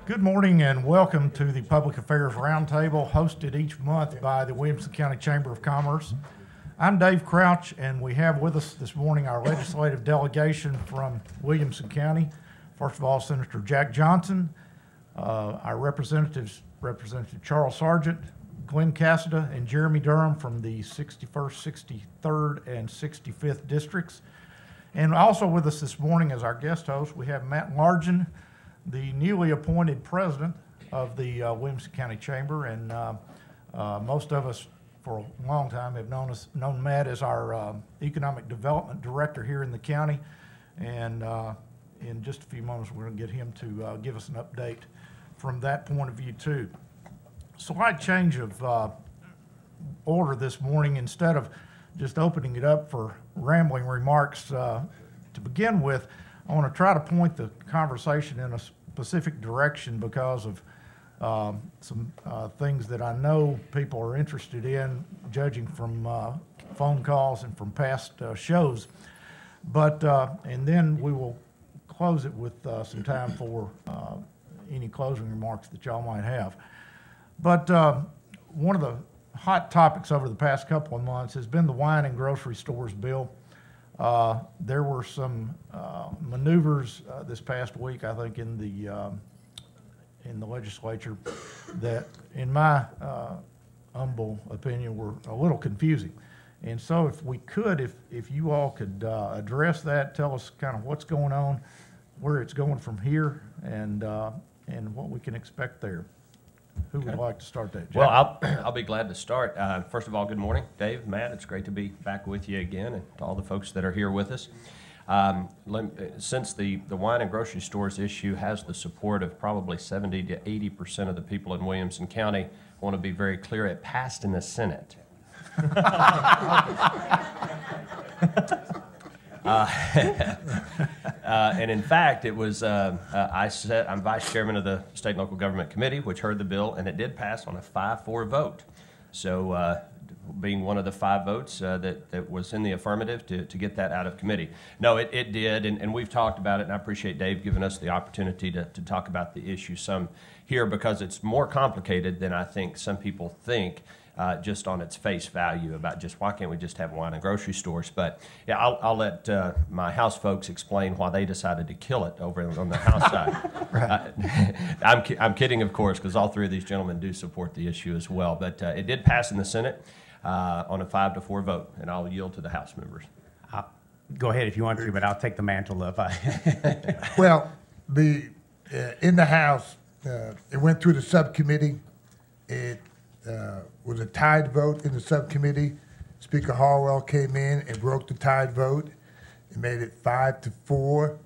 Good morning and welcome to the Public Affairs Roundtable, hosted each month by the Williamson County Chamber of Commerce. I'm Dave Crouch, and we have with us this morning our legislative delegation from Williamson County. First of all, Senator Jack Johnson, our representatives, Representative Charles Sargent, Glenn Cassida, and Jeremy Durham from the 61st, 63rd, and 65th districts. And also with us this morning as our guest host, we have Matt Largent, the newly appointed president of the Williamson County Chamber, and most of us for a long time have known Matt as our economic development director here in the county. And in just a few moments, we're going to get him to give us an update from that point of view too. Slight change of order this morning. Instead of just opening it up for rambling remarks to begin with, I want to try to point the conversation in a specific direction because of some things that I know people are interested in, judging from phone calls and from past shows. But and then we will close it with some time for any closing remarks that y'all might have. But one of the hot topics over the past couple of months has been the wine and grocery stores bill. There were some maneuvers this past week, I think, in the legislature that, in my humble opinion, were a little confusing. And so if we could, if you all could address that, tell us kind of what's going on, where it's going from here, and what we can expect there. Who would like to start that, Jack? Well, I'll be glad to start. First of all, good morning, Dave, Matt. It's great to be back with you again, and to all the folks that are here with us. Since the wine and grocery stores issue has the support of probably 70 to 80% of the people in Williamson County, I want to be very clear, it passed in the Senate. And in fact, it was, I'm vice chairman of the State and Local Government Committee, which heard the bill, and it did pass on a 5-4 vote. So being one of the 5 votes that was in the affirmative to get that out of committee. No, it did, and we've talked about it, and I appreciate Dave giving us the opportunity to talk about the issue some here, because it's more complicated than I think some people think. Just on its face value about just why can't we just have wine and grocery stores. But yeah, I'll let my House folks explain why they decided to kill it over on the House side. Right. I'm kidding, of course, because all 3 of these gentlemen do support the issue as well. But it did pass in the Senate on a 5-4 vote, and I'll yield to the House members. Go ahead if you want to, but I'll take the mantle up. Well, in the House, it went through the subcommittee. It was a tied vote in the subcommittee. Speaker Harwell came in and broke the tied vote and made it 5-4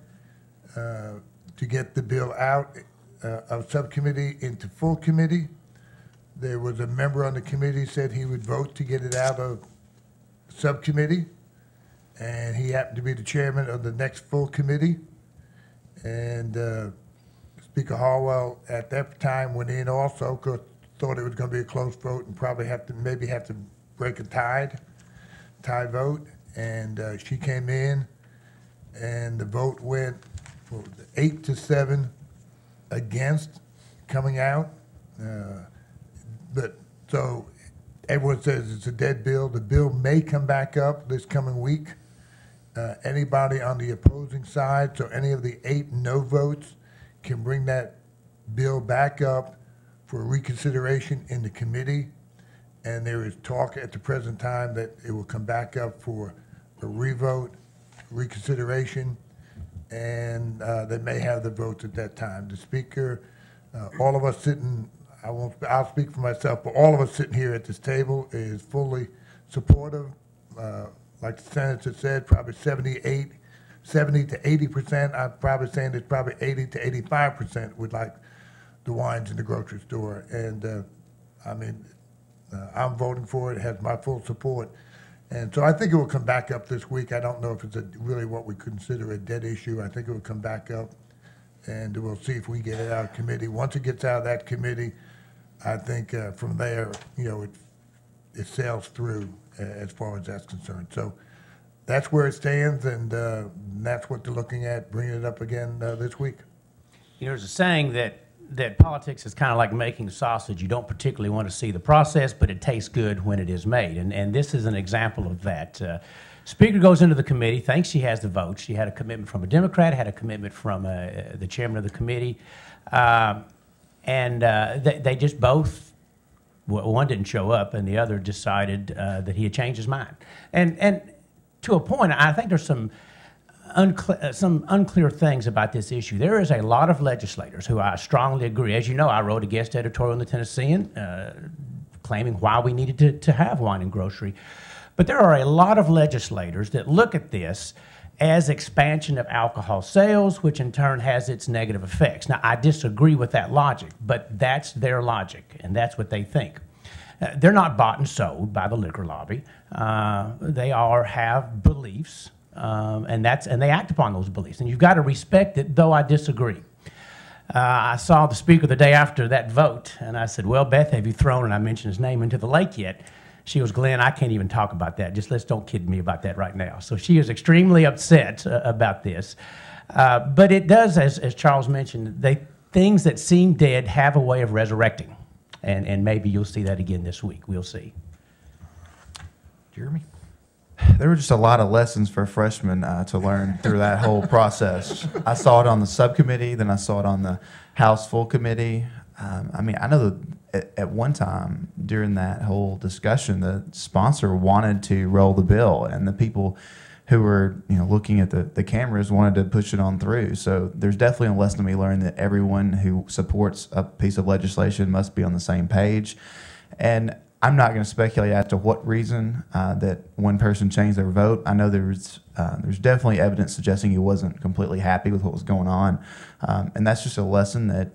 to get the bill out of subcommittee into full committee. There was a member on the committee said he would vote to get it out of subcommittee, and he happened to be the chairman of the next full committee. And Speaker Harwell at that time went in also because thought it was going to be a close vote and probably have to break a tie vote. And she came in, and the vote went 8-7 against coming out. But so everyone says it's a dead bill. The bill may come back up this coming week. Anybody on the opposing side, so any of the 8 no votes, can bring that bill back up for reconsideration in the committee, and there is talk at the present time that it will come back up for a revote, reconsideration, and they may have the votes at that time. The speaker, all of us sitting, I'll speak for myself, but all of us sitting here at this table is fully supportive. Like the senator said, probably 70 to 80%. I'm probably saying it's probably 80 to 85% would like the wines in the grocery store, and I'm voting for it. It has my full support, and so I think it will come back up this week. I don't know if it's really what we consider a dead issue. I think it will come back up, and we'll see if we get it out of committee. Once it gets out of that committee, I think from there, it sails through as far as that's concerned. So that's where it stands, and that's what they're looking at, bringing it up again this week. You know, there's a saying that politics is kind of like making sausage. You don't particularly want to see the process, but it tastes good when it is made. And this is an example of that. Speaker goes into the committee, thinks she has the vote. She had a commitment from a Democrat, had a commitment from the chairman of the committee. They just both, one didn't show up and the other decided that he had changed his mind. And to a point, I think there's some unclear things about this issue. There is a lot of legislators who I strongly agree. As you know, I wrote a guest editorial in the Tennessean claiming why we needed to have wine and grocery. But there are a lot of legislators that look at this as expansion of alcohol sales, which in turn has its negative effects. Now, I disagree with that logic, but that's their logic, and that's what they think. They're not bought and sold by the liquor lobby. They have beliefs, and they act upon those beliefs, and you've got to respect it, though I disagree. I saw the speaker the day after that vote, and I said, well, Beth, have you thrown, and I mentioned his name, into the lake yet? She goes, Glenn, I can't even talk about that. Just don't kid me about that right now. So she is extremely upset about this. But it does, as Charles mentioned, things that seem dead have a way of resurrecting. And maybe you'll see that again this week. We'll see. Jeremy? There were just a lot of lessons for freshmen to learn through that whole process. I saw it on the subcommittee, then I saw it on the House full committee. I mean, I know that at one time during that whole discussion, the sponsor wanted to roll the bill, and the people who were looking at the cameras wanted to push it on through. So there's definitely a lesson to be learned that everyone who supports a piece of legislation must be on the same page. And I'm not going to speculate as to what reason that one person changed their vote. I know there's definitely evidence suggesting he wasn't completely happy with what was going on. And that's just a lesson that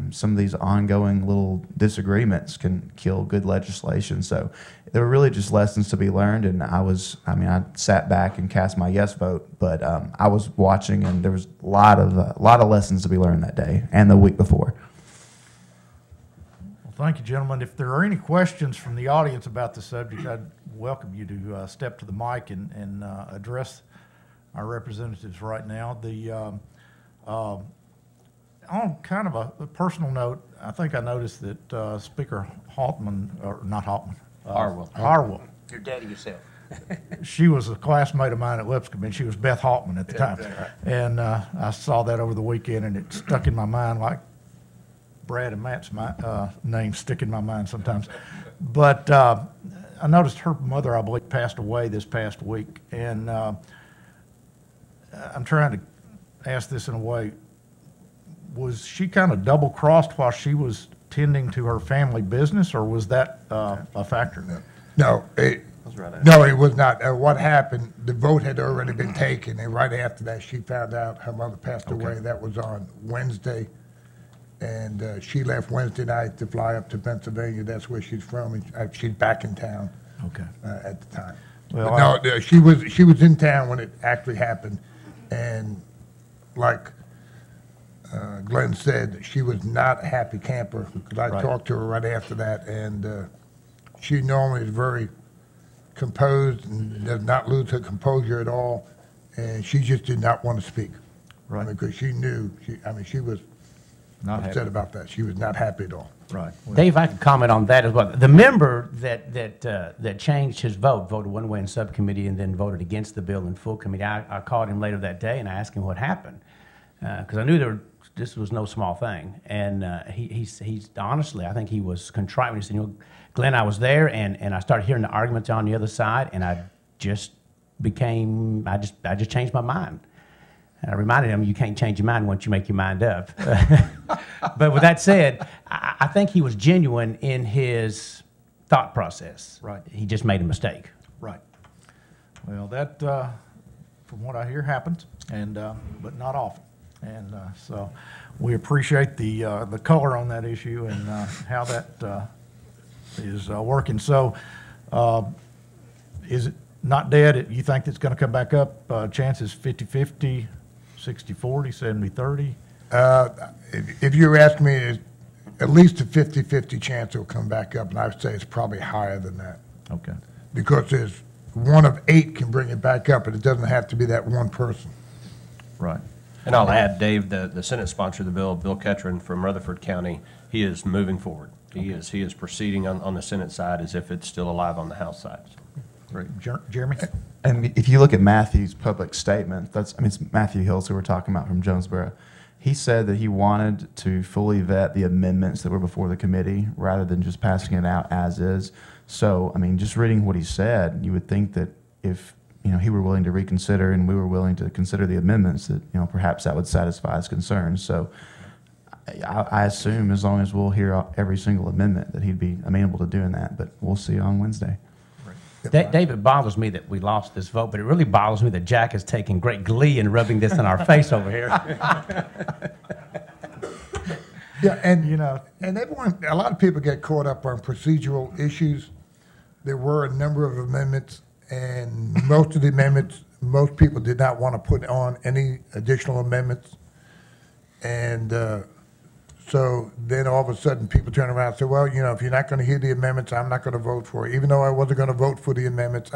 some of these ongoing little disagreements can kill good legislation. So there were really just lessons to be learned. And I sat back and cast my yes vote, but I was watching, and there was a lot of lessons to be learned that day and the week before. Thank you, gentlemen. If there are any questions from the audience about the subject, I'd welcome you to step to the mic and address our representatives right now. On kind of a personal note, I think I noticed that Speaker Harwell. Your daddy yourself. She was a classmate of mine at Lipscomb, and she was Beth Haltman at the time. Right. And I saw that over the weekend, and it stuck in my mind like Brad and Matt's names stick in my mind sometimes. But I noticed her mother, I believe, passed away this past week. And I'm trying to ask this in a way. Was she kind of double-crossed while she was tending to her family business, or was that a factor? No, it was not. What happened, the vote had already been taken, and right after that, she found out her mother passed away. That was on Wednesday. And she left Wednesday night to fly up to Pennsylvania. That's where she's from. And she's back in town. Okay. At the time. Well, no, she was in town when it actually happened, and like Glenn said, she was not a happy camper. Because I talked to her right after that, and she normally is very composed and does not lose her composure at all, and she just did not want to speak. Right. Because she knew. She was not upset about that. She was not happy at all. Right. Well, Dave, I could comment on that as well. The member that changed his vote, voted one way in subcommittee and then voted against the bill in full committee. I called him later that day and I asked him what happened, because I knew this was no small thing. And he's honestly, I think he was contrite when he said, Glenn, I was there and I started hearing the arguments on the other side, and I just changed my mind. And I reminded him, you can't change your mind once you make your mind up. But with that said, I think he was genuine in his thought process. Right. He just made a mistake. Right. Well, that, from what I hear, happens, and but not often. And so we appreciate the color on that issue and how that is working. So is it not dead? You think it's going to come back up? Chances 50-50? 60-40, 70-30? If you're asking me, at least a 50-50 chance it'll come back up, and I would say it's probably higher than that. Okay. because there's one of 8 can bring it back up, and it doesn't have to be that one person. Right. And I'll add, Dave, the Senate sponsor of the bill, Bill Ketron from Rutherford County, he is moving forward. He is proceeding on the Senate side as if it's still alive on the House side. Great. Jeremy? And if you look at Matthew's public statement, it's Matthew Hills who we're talking about from Jonesboro. He said that he wanted to fully vet the amendments that were before the committee rather than just passing it out as is. So, just reading what he said, you would think that if, he were willing to reconsider and we were willing to consider the amendments, that, perhaps that would satisfy his concerns. So I assume as long as we'll hear every single amendment that he'd be amenable to doing that, but we'll see on Wednesday. Dave, it bothers me that we lost this vote, but it really bothers me that Jack is taking great glee in rubbing this in our face over here. Yeah, and and everyone, a lot of people get caught up on procedural issues. There were a number of amendments, and most of the amendments, most people did not want to put on any additional amendments. And so then all of a sudden people turn around and say, well, if you're not going to hear the amendments, I'm not going to vote for it, even though I wasn't going to vote for the amendments.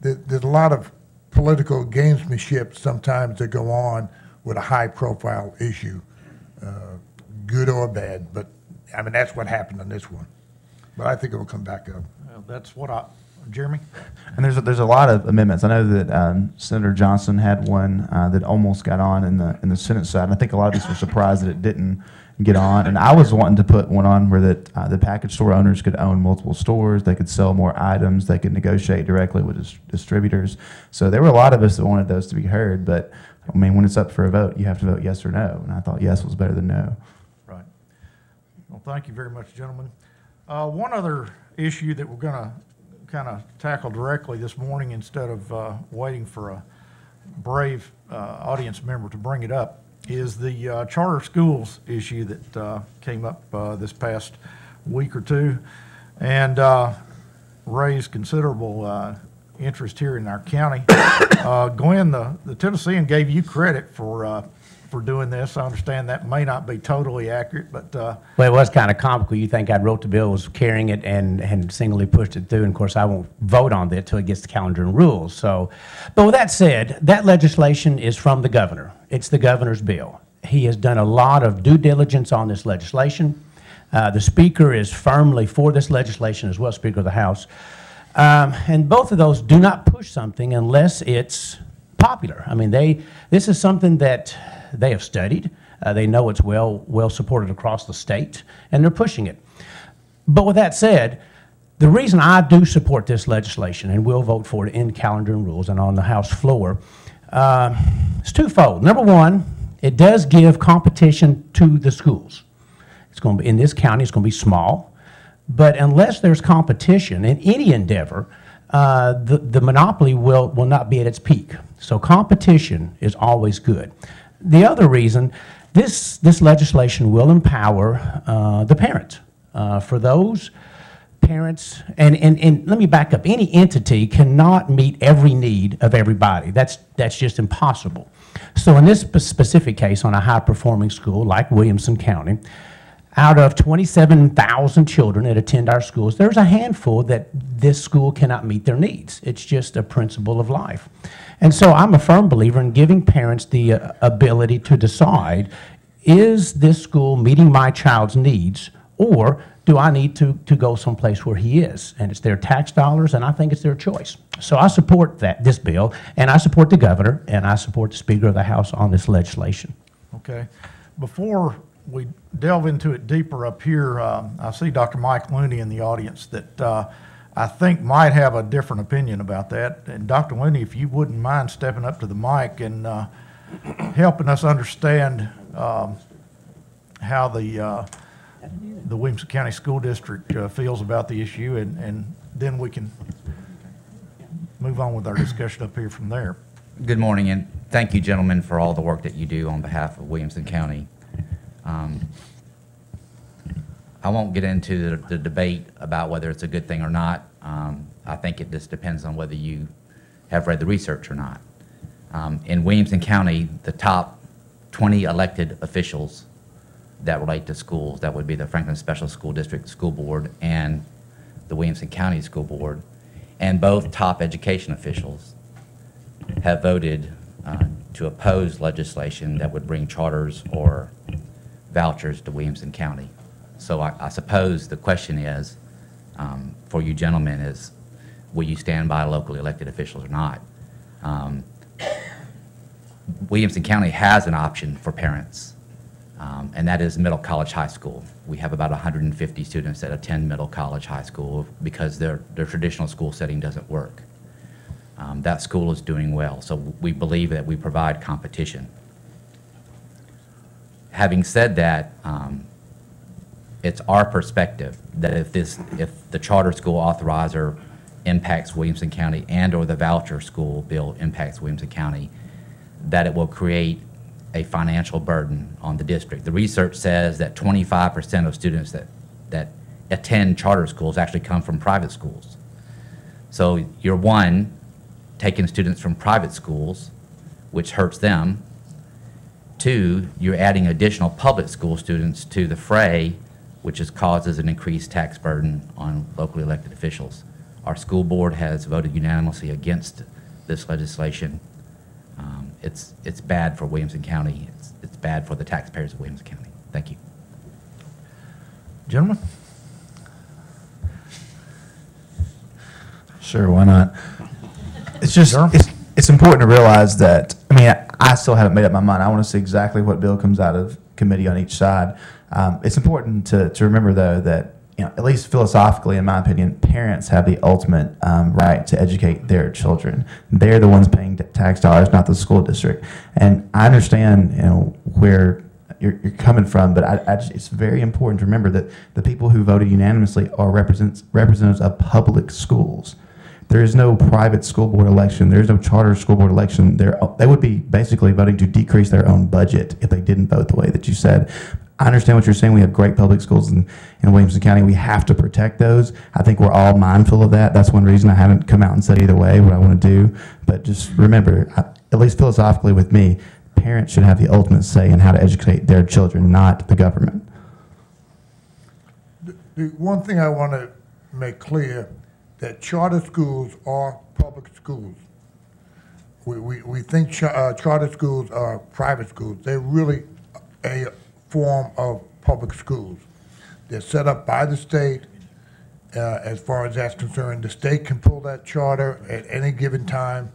There's a lot of political gamesmanship sometimes that go on with a high-profile issue, good or bad. But, that's what happened on this one. But I think it will come back up. Well, that's what Jeremy? And there's a lot of amendments. I know that Senator Johnson had one that almost got on in the Senate side. And I think a lot of us were surprised that it didn't get on. And I was wanting to put one on where the package store owners could own multiple stores. They could sell more items. They could negotiate directly with distributors. So there were a lot of us that wanted those to be heard. But when it's up for a vote, you have to vote yes or no. And I thought yes was better than no. Right. Well, thank you very much, gentlemen. One other issue that we're going to kind of tackle directly this morning instead of waiting for a brave audience member to bring it up is the charter schools issue that came up this past week or two and raised considerable interest here in our county. Glenn, the Tennessean gave you credit for doing this. I understand that may not be totally accurate, but Well, it was kind of comical. You think I wrote the bill, was carrying it, and singly pushed it through. And of course, I won't vote on it until it gets to calendar and rules. So, but with that said, that legislation is from the governor. It's the governor's bill. He has done a lot of due diligence on this legislation. The speaker is firmly for this legislation as well, Speaker of the House. And both of those do not push something unless it's popular. This is something that they have studied. They know it's well supported across the state, and they're pushing it. But with that said, the reason I do support this legislation and will vote for it in calendar and rules and on the House floor is twofold. Number one, it does give competition to the schools. It's going to be, in this county, it's going to be small, but unless there's competition in any endeavor, the monopoly will not be at its peak. So competition is always good. The other reason, this legislation will empower the parents. For those parents, and let me back up, any entity cannot meet every need of everybody. That's just impossible. So in this specific case, on a high-performing school like Williamson County, out of 27,000 children that attend our schools, there's a handful that this school cannot meet their needs. It's just a principle of life. And so I'm a firm believer in giving parents the ability to decide, is this school meeting my child's needs, or do I need to go someplace where he is? And it's their tax dollars, and I think it's their choice. So I support this bill, and I support the governor, and I support the Speaker of the House on this legislation. okay. Before we delve into it deeper up here, I see Dr. Mike Looney in the audience that I think might have a different opinion about that. And Dr. Looney, if you wouldn't mind stepping up to the mic and helping us understand how the Williamson County School District feels about the issue, and then we can move on with our discussion up here from there. Good morning, and thank you, gentlemen, for all the work that you do on behalf of Williamson County. I won't get into the debate about whether it's a good thing or not. I think it just depends on whether you have read the research or not. In Williamson County, the top 20 elected officials that relate to schools, that would be the Franklin Special School District School Board and the Williamson County School Board, and both top education officials have voted to oppose legislation that would bring charters or vouchers to Williamson County. So I suppose the question is, for you gentlemen, is will you stand by locally elected officials or not? Williamson County has an option for parents, and that is Middle College High School. We have about 150 students that attend Middle College High School because their traditional school setting doesn't work. That school is doing well, so we believe that we provide competition. Having said that, it's our perspective that if the charter school authorizer impacts Williamson County and/or the voucher school bill impacts Williamson County, that it will create a financial burden on the district. The research says that 25% of students that attend charter schools actually come from private schools. So you're taking students from private schools, which hurts them. Two, you're adding additional public school students to the fray, which causes an increased tax burden on locally elected officials. Our school board has voted unanimously against this legislation. It's bad for Williamson County. It's bad for the taxpayers of Williamson County. Thank you. Gentlemen? Sure, why not? It's just, it's important to realize that, I mean, I still haven't made up my mind. I want to see exactly what bill comes out of committee on each side. It's important to remember, though, that, you know, at least philosophically, in my opinion, parents have the ultimate right to educate their children. They're the ones paying tax dollars, not the school district. And I understand, you know, where you're coming from, but it's very important to remember that the people who voted unanimously are representatives of public schools. There is no private school board election. There is no charter school board election. They would be basically voting to decrease their own budget if they didn't vote the way that you said. I understand what you're saying. We have great public schools in Williamson County. We have to protect those. I think we're all mindful of that. That's one reason I haven't come out and said either way what I want to do. But just remember, at least philosophically with me, parents should have the ultimate say in how to educate their children, not the government. The one thing I want to make clear, that charter schools are public schools. We think charter schools are private schools. They're really a form of public schools. They're set up by the state. As far as that's concerned, the state can pull that charter at any given time.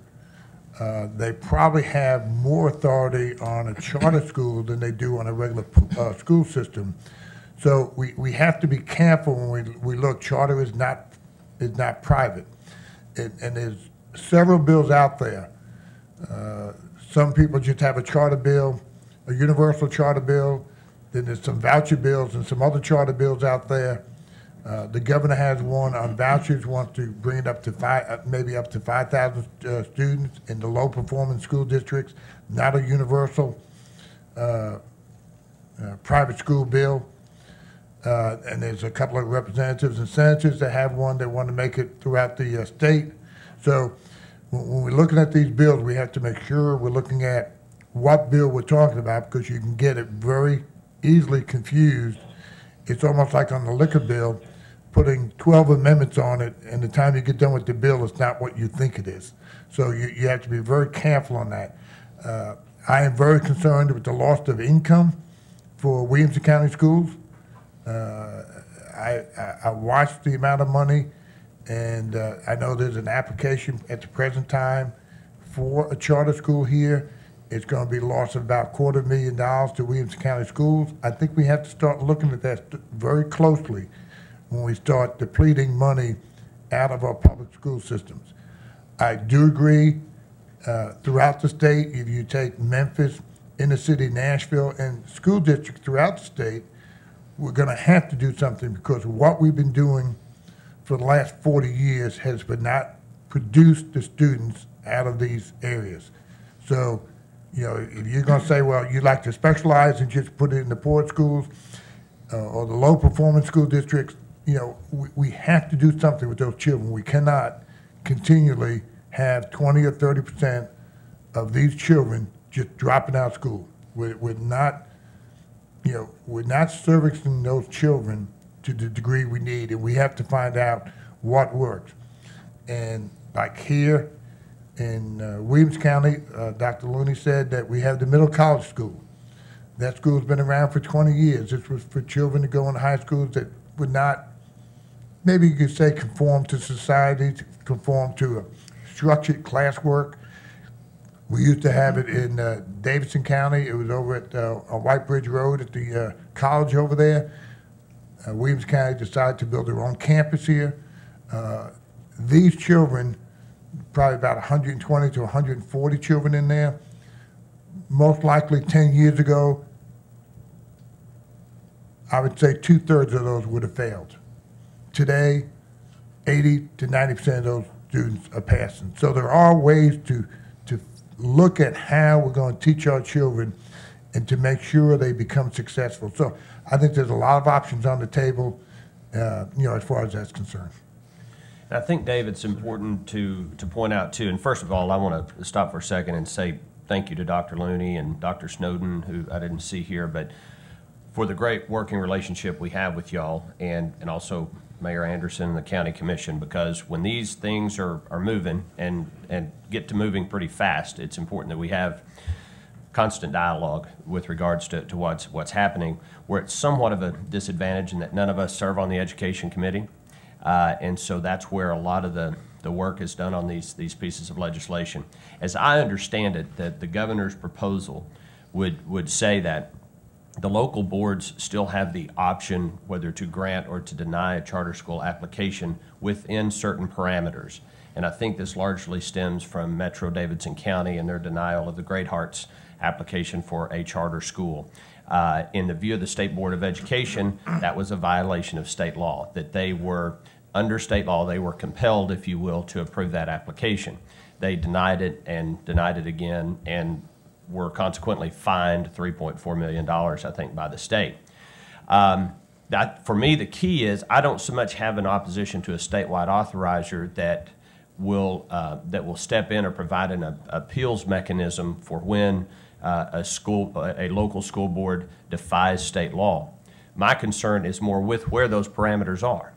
They probably have more authority on a charter school than they do on a regular school system. So we have to be careful when we look. Charter is not private. And there's several bills out there. Some people just have a charter bill, a universal charter bill. Then there's some voucher bills and some other charter bills out there. The governor has one on vouchers, wants to bring it up to maybe up to 5,000 students in the low-performing school districts, not a universal private school bill. And there's a couple of representatives and senators that have one that want to make it throughout the state. So when we're looking at these bills, we have to make sure we're looking at what bill we're talking about, because you can get it very easily confused. It's almost like on the liquor bill, putting 12 amendments on it, and the time you get done with the bill, it's not what you think it is. So you have to be very careful on that. I am very concerned with the loss of income for Williamson County schools. I watched the amount of money, and I know there's an application at the present time for a charter school here. It's going to be a loss of about $250,000 to Williamson County schools. I think we have to start looking at that very closely when we start depleting money out of our public school systems. I do agree throughout the state, if you take Memphis, inner city, Nashville, and school districts throughout the state, we're going to have to do something, because what we've been doing for the last 40 years has been not produced the students out of these areas. So, you know, if you're going to say, well, you'd like to specialize and just put it in the poor schools or the low-performing school districts, you know, we have to do something with those children. We cannot continually have 20 or 30% of these children just dropping out of school. We're not, you know, we're not servicing those children to the degree we need, and we have to find out what works. And like here in Williamson County, Dr. Looney said that we have the middle college school. That school's been around for 20 years. This was for children to go in high schools that would not, maybe you could say, conform to society, to conform to a structured classwork. We used to have it in Davidson County. It was over at White Bridge Road at the college over there. Williamson County decided to build their own campus here. These children, probably about 120 to 140 children in there, most likely 10 years ago, I would say 2/3 of those would have failed. Today, 80 to 90% of those students are passing. So there are ways to look at how we're going to teach our children and to make sure they become successful. So I think there's a lot of options on the table, as far as that's concerned. I think, Dave, it's important to point out, too, and first of all, I want to stop for a second and say thank you to Dr. Looney and Dr. Snowden, who I didn't see here, but for the great working relationship we have with y'all, and also Mayor Anderson and the County Commission, because when these things are moving and get to moving pretty fast, it's important that we have constant dialogue with regards to what's happening. We're at somewhat of a disadvantage in that none of us serve on the Education Committee, and so that's where a lot of the work is done on these pieces of legislation. As I understand it, that the governor's proposal would say that the local boards still have the option whether to grant or to deny a charter school application within certain parameters. And I think this largely stems from Metro Davidson County and their denial of the Great Hearts application for a charter school. In the view of the State Board of Education, that was a violation of state law, that they were, under state law, they were compelled, if you will, to approve that application. They denied it and denied it again, and were consequently fined $3.4 million, I think, by the state. For me, the key is I don't so much have an opposition to a statewide authorizer that will step in or provide an appeals mechanism for when a local school board defies state law. My concern is more with where those parameters are,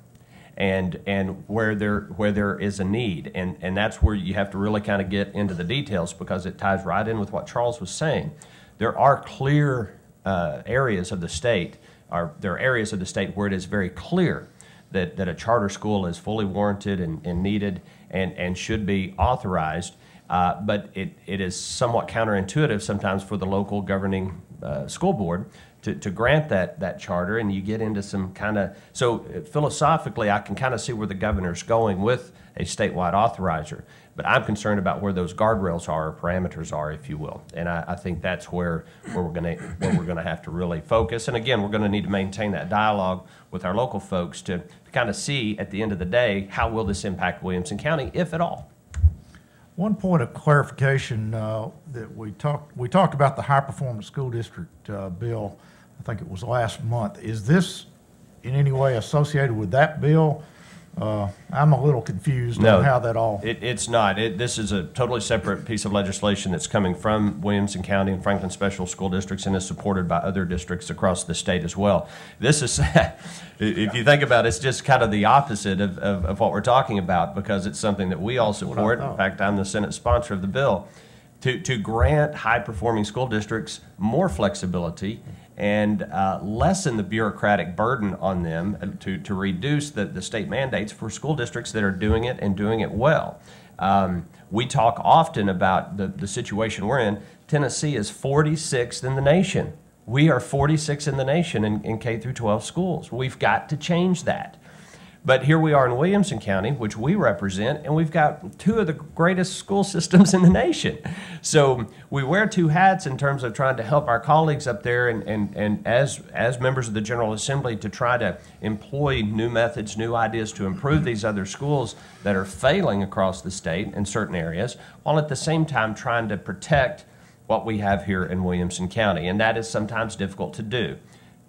and where there is a need, and that's where you have to really kind of get into the details, because it ties right in with what Charles was saying. There are clear areas of the state, there are areas of the state where it is very clear that a charter school is fully warranted and needed and should be authorized, but it is somewhat counterintuitive sometimes for the local governing school board to grant that charter, and you get into some kind of, so philosophically I can kind of see where the governor's going with a statewide authorizer, but I'm concerned about where those guardrails are, or parameters are, if you will, and I think that's where we're going to have to really focus. And again, we're going to need to maintain that dialogue with our local folks to kind of see at the end of the day, how will this impact Williamson County, if at all. One point of clarification, that we talked about the high performance school district bill. I think it was last month. Is this in any way associated with that bill? I'm a little confused on how that all. It's not. This is a totally separate piece of legislation that's coming from Williamson County and Franklin Special School Districts, and is supported by other districts across the state as well. This is, if you think about it, it's just kind of the opposite of what we're talking about, because it's something that we all support. In fact, I'm the Senate sponsor of the bill. To grant high-performing school districts more flexibility and lessen the bureaucratic burden on them, to reduce the state mandates for school districts that are doing it and doing it well. We talk often about the situation we're in. Tennessee is 46th in the nation. We are 46th in the nation in K through 12 schools. We've got to change that. But here we are in Williamson County, which we represent, and we've got two of the greatest school systems in the nation. So we wear two hats in terms of trying to help our colleagues up there and as members of the General Assembly to try to employ new methods, new ideas to improve these other schools that are failing across the state in certain areas, while at the same time trying to protect what we have here in Williamson County. And that is sometimes difficult to do,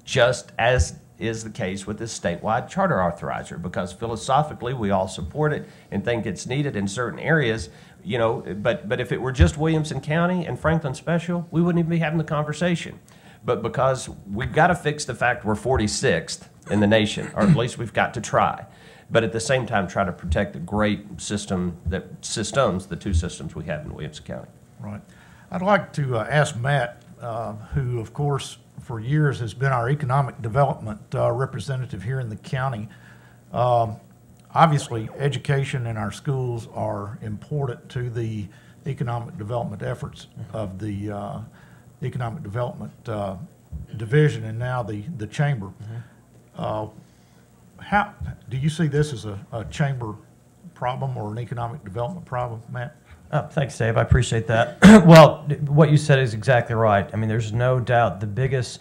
just as is the case with this statewide charter authorizer, because philosophically we all support it and think it's needed in certain areas, you know, but if it were just Williamson County and Franklin Special, we wouldn't even be having the conversation. But because we've got to fix the fact we're 46th in the nation, or at least we've got to try, but at the same time try to protect the great the two systems we have in Williamson County. Right. I'd like to ask Matt, who, of course, for years has been our economic development representative here in the county. Obviously, education in our schools are important to the economic development efforts of the economic development division and now the chamber. How do you see this as a chamber problem or an economic development problem, Matt? Thanks, Dave. I appreciate that. Well, what you said is exactly right. I mean, there's no doubt the biggest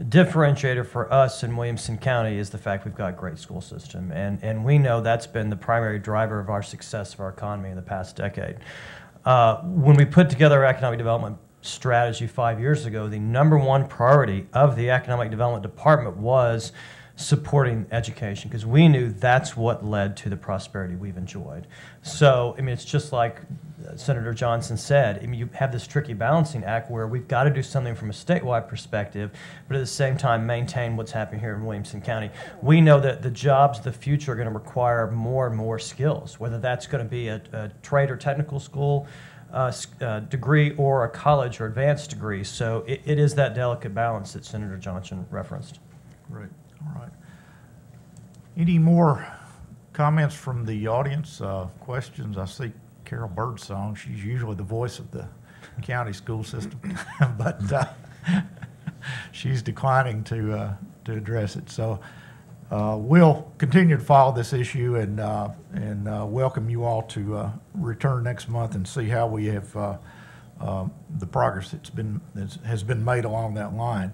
differentiator for us in Williamson County is the fact we've got a great school system. And we know that's been the primary driver of our success of our economy in the past decade. When we put together our economic development strategy 5 years ago, the #1 priority of the economic development department was supporting education, because we knew that's what led to the prosperity we've enjoyed. So, I mean, it's just like Senator Johnson said, I mean, you have this tricky balancing act where we've got to do something from a statewide perspective, but at the same time maintain what's happening here in Williamson County. We know that the jobs of the future are going to require more and more skills, whether that's going to be a trade or technical school degree or a college or advanced degree. So it is that delicate balance that Senator Johnson referenced. Great. All right. Any more comments from the audience? Questions? I see Carol Birdsong. She's usually the voice of the county school system, but she's declining to address it. So we'll continue to follow this issue and welcome you all to return next month and see how we have the progress that has been made along that line.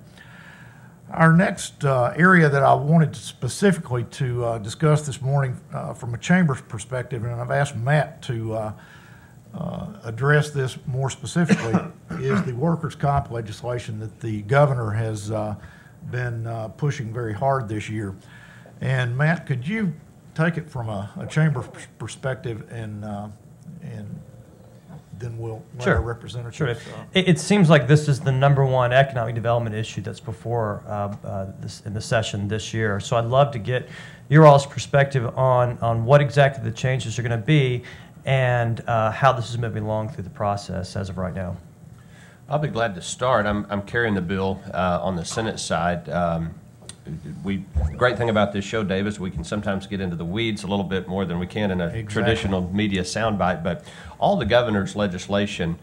Our next area that I wanted specifically to discuss this morning from a chamber's perspective, and I've asked Matt to address this more specifically, is the workers' comp legislation that the governor has been pushing very hard this year. And Matt, could you take it from a chamber perspective and then we'll let our representatives. Sure. It seems like this is the #1 economic development issue that's before in the session this year. So I'd love to get your all's perspective on what exactly the changes are going to be and how this is moving along through the process as of right now. I'll be glad to start. I'm carrying the bill on the Senate side. Great thing about this show, Dave, is we can sometimes get into the weeds a little bit more than we can in a traditional media soundbite. But all the governor's legislation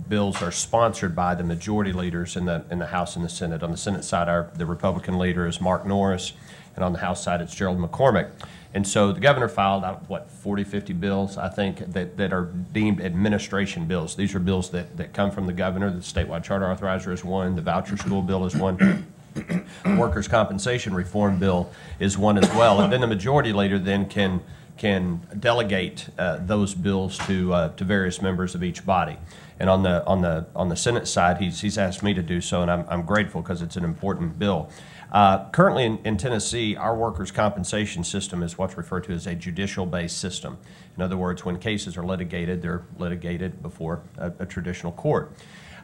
bills are sponsored by the majority leaders in the House and the Senate. On the Senate side, the Republican leader is Mark Norris, and on the House side, it's Gerald McCormick. And so the governor filed out, 40, 50 bills, I think, that are deemed administration bills. These are bills that come from the governor. The statewide charter authorizer is one. The voucher school bill is one. The workers' compensation reform bill is one as well. And then the majority leader then can delegate those bills to various members of each body. And on the Senate side, he's asked me to do so, and I'm grateful because it's an important bill. Currently in Tennessee, our workers' compensation system is what's referred to as a judicial-based system. In other words, when cases are litigated, they're litigated before a traditional court.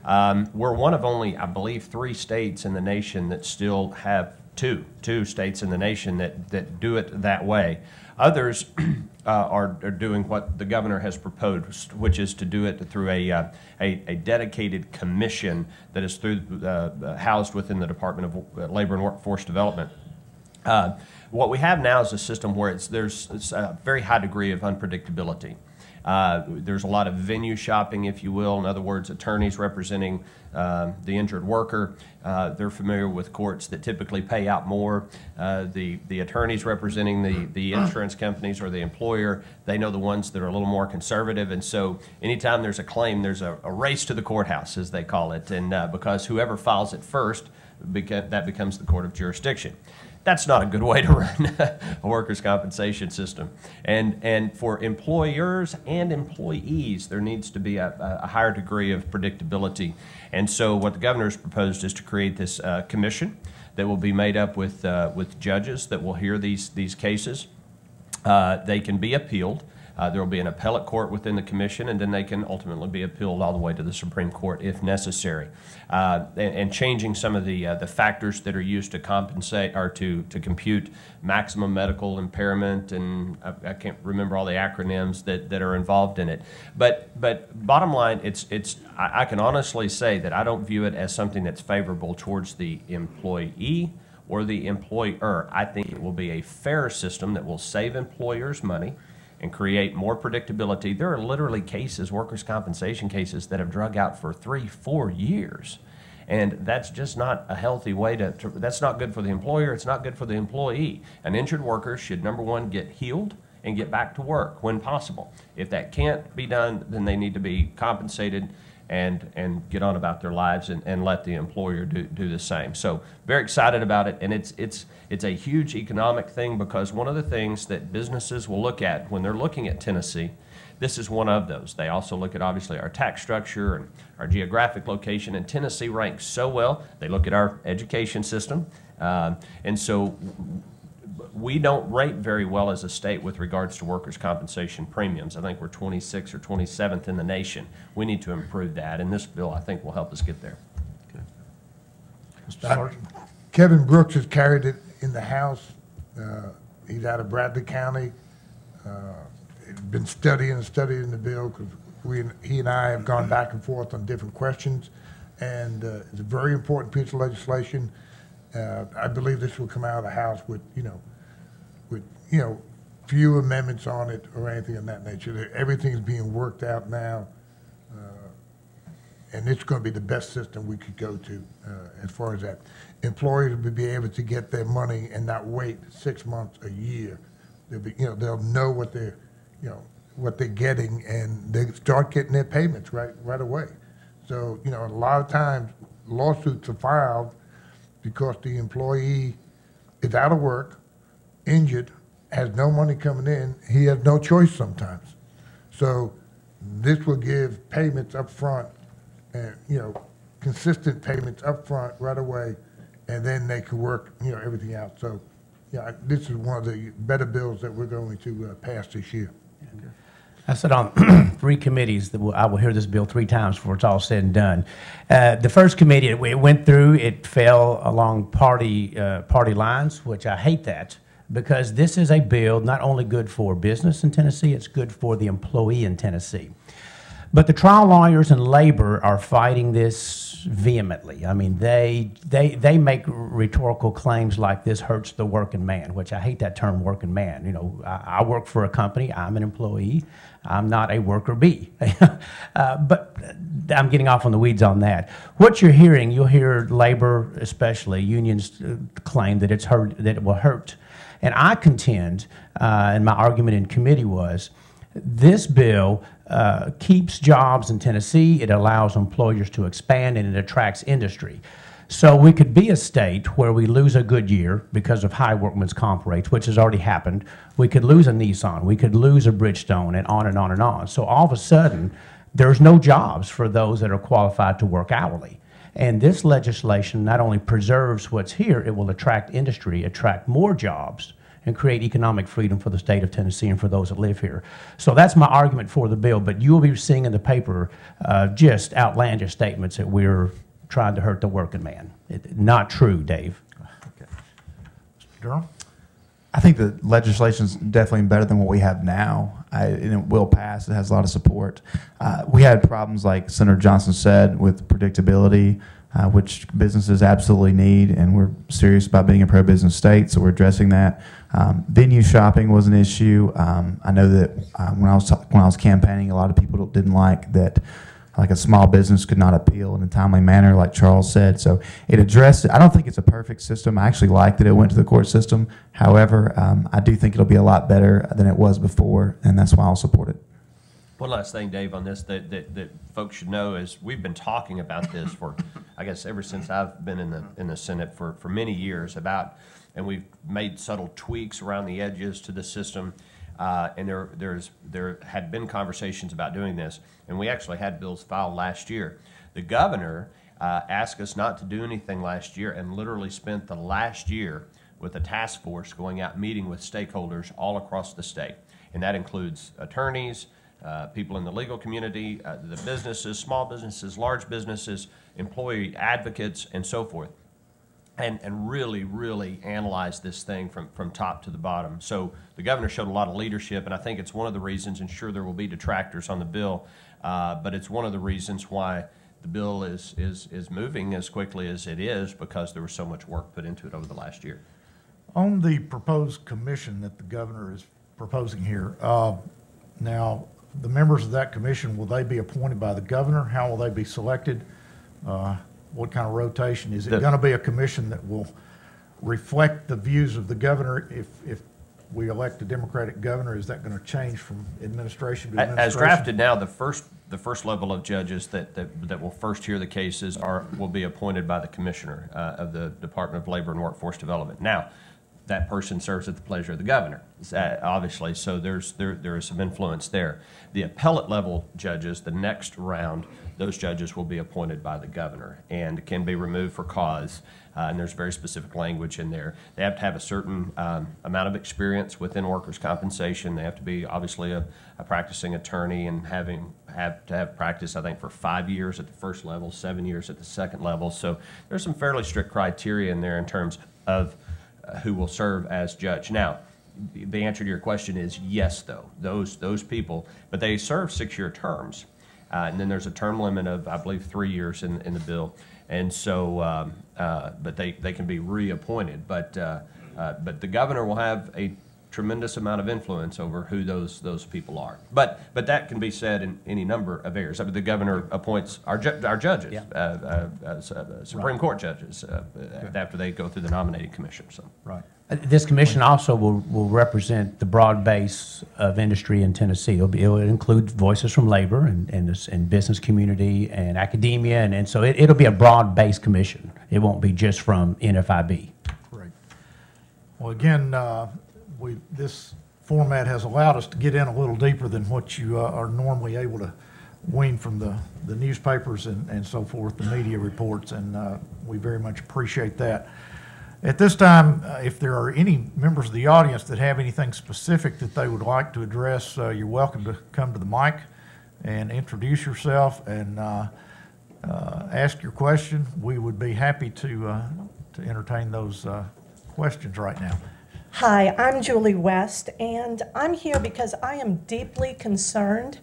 We're one of only, I believe, 3 states in the nation that still have two states in the nation that do it that way. Others are doing what the governor has proposed, which is to do it through a dedicated commission that is housed within the Department of Labor and Workforce Development. What we have now is a system where there's a very high degree of unpredictability. There's a lot of venue shopping, if you will. In other words, attorneys representing the injured worker, they're familiar with courts that typically pay out more. The attorneys representing the insurance companies or the employer, they know the ones that are a little more conservative. And so anytime there's a claim, there's a race to the courthouse, as they call it. And because whoever files it first, that becomes the court of jurisdiction. That's not a good way to run a workers' compensation system. And for employers and employees, there needs to be a higher degree of predictability. And so what the governor's proposed is to create this commission that will be made up with judges that will hear these cases. They can be appealed. There will be an appellate court within the commission, and then they can ultimately be appealed all the way to the Supreme Court if necessary. And changing some of the factors that are used to compensate or to compute maximum medical impairment, and I can't remember all the acronyms that are involved in it. But bottom line, I can honestly say that I don't view it as something that's favorable towards the employee or the employer. I think it will be a fair system that will save employers money and create more predictability. There are literally cases, workers' compensation cases, that have drug out for 3-4 years. And that's just not a healthy way that's not good for the employer, it's not good for the employee. An injured worker should, number one, get healed and get back to work when possible. If that can't be done, then they need to be compensated and get on about their lives and let the employer do the same. So very excited about it, and it's a huge economic thing, because one of the things that businesses will look at when they're looking at Tennessee, this is one of those. They also look at obviously our tax structure and our geographic location, and Tennessee ranks so well. They look at our education system, and so we don't rate very well as a state with regards to workers' compensation premiums. I think we're 26th or 27th in the nation. We need to improve that, and this bill, I think, will help us get there. Mr. Sergeant. Kevin Brooks has carried it in the House. He's out of Bradley County. Been studying the bill, because he and I have gone back and forth on different questions, and it's a very important piece of legislation. I believe this will come out of the House with few amendments on it or anything of that nature. Everything's being worked out now, and it's going to be the best system we could go to as far as that. Employers will be able to get their money and not wait 6 months, a year. They'll know what they're getting, and they start getting their payments right away. So a lot of times lawsuits are filed because the employee is out of work, injured, has no money coming in. He has no choice sometimes. So this will give payments up front, and consistent payments up front right away, and then they can work everything out. So yeah, this is one of the better bills that we're going to pass this year. I sat on 3 committees that I will hear this bill 3 times before it's all said and done. The first committee, it went through, it fell along party lines, which I hate that, because this is a bill not only good for business in Tennessee, it's good for the employee in Tennessee. But the trial lawyers and labor are fighting this vehemently. I mean, they make rhetorical claims like this hurts the working man, which I hate that term, working man. I work for a company, I'm an employee, I'm not a worker bee. But I'm getting off on the weeds on that. What you're hearing, you'll hear labor, especially unions, claim that it will hurt. And I contend, and my argument in committee was, this bill keeps jobs in Tennessee, it allows employers to expand, and it attracts industry. So we could be a state where we lose a Goodyear because of high workman's comp rates, which has already happened. We could lose a Nissan, we could lose a Bridgestone, and on and on and on. So all of a sudden, there's no jobs for those that are qualified to work hourly. And this legislation not only preserves what's here, it will attract industry, attract more jobs, and create economic freedom for the state of Tennessee and for those that live here. So that's my argument for the bill, but you'll be seeing in the paper just outlandish statements that we're trying to hurt the working man. Not true, Dave. Okay. Mr. Durham? I think the legislation is definitely better than what we have now, and it will pass. It has a lot of support. We had problems, like Senator Johnson said, with predictability, which businesses absolutely need, and we're serious about being a pro-business state, so we're addressing that. Venue shopping was an issue. I know that when I was campaigning, a lot of people didn't like that. Like a small business could not appeal in a timely manner, like Charles said. So it addressed it. I don't think it's a perfect system. I actually like that it went to the court system. However, I do think it'll be a lot better than it was before, and that's why I'll support it. One last thing, Dave, on this that folks should know is we've been talking about this for, I guess, ever since I've been in the Senate for many years and we've made subtle tweaks around the edges to the system. And there had been conversations about doing this, and we actually had bills filed last year. The governor asked us not to do anything last year and literally spent the last year with a task force going out meeting with stakeholders all across the state. And that includes attorneys, people in the legal community, the businesses, small businesses, large businesses, employee advocates, and so forth. And really analyze this thing from top to the bottom. So the governor showed a lot of leadership, and I think it's one of the reasons, and sure there will be detractors on the bill, but it's one of the reasons why the bill is moving as quickly as it is, because there was so much work put into it over the last year. On the proposed commission that the governor is proposing here, now, the members of that commission, will they be appointed by the governor? How will they be selected? What kind of rotation? Is it going to be a commission that will reflect the views of the governor? If we elect a Democratic governor, is that going to change from administration to administration? As drafted now, the first level of judges that will first hear the cases will be appointed by the commissioner of the Department of Labor and Workforce Development. Now, that person serves at the pleasure of the governor, obviously, so there is some influence there. The appellate level judges, the next round, those judges will be appointed by the governor and can be removed for cause, and there's very specific language in there. They have to have a certain amount of experience within workers' compensation. They have to be obviously a practicing attorney and have to have practice, I think, for 5 years at the first level, 7 years at the second level. So there's some fairly strict criteria in there in terms of who will serve as judge. Now, the answer to your question is yes, though, those people, but they serve 6-year terms. And then there's a term limit of, I believe, 3 years in the bill. And so, but they can be reappointed. But the governor will have a tremendous amount of influence over who those people are. But that can be said in any number of areas. I mean, the governor appoints our judges, Supreme Court judges, after they go through the nominating commission. So. Right. This commission also will represent the broad base of industry in Tennessee. It'll include voices from labor and business community and academia, and so it'll be a broad-based commission. It won't be just from NFIB. Great. Well, again, this format has allowed us to get in a little deeper than what you are normally able to wean from the newspapers and so forth, the media reports, and we very much appreciate that. At this time, if there are any members of the audience that have anything specific that they would like to address, you're welcome to come to the mic and introduce yourself and ask your question. We would be happy to entertain those questions right now. Hi, I'm Julie West, and I'm here because I am deeply concerned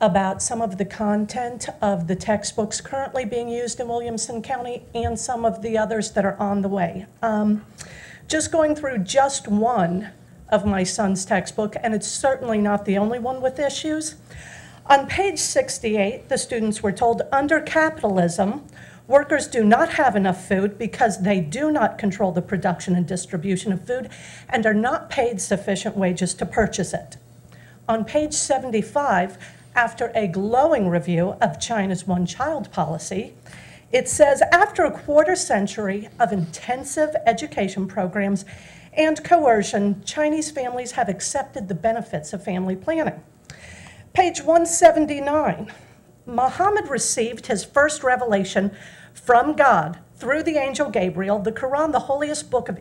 about some of the content of the textbooks currently being used in Williamson County and some of the others that are on the way. Just going through just one of my son's textbook, and it's certainly not the only one with issues. On page 68, the students were told, under capitalism, workers do not have enough food because they do not control the production and distribution of food and are not paid sufficient wages to purchase it. On page 75, after a glowing review of China's one-child policy, it says, after a quarter century of intensive education programs and coercion, Chinese families have accepted the benefits of family planning. Page 179, Muhammad received his first revelation from God through the angel Gabriel. The Quran, the holiest book of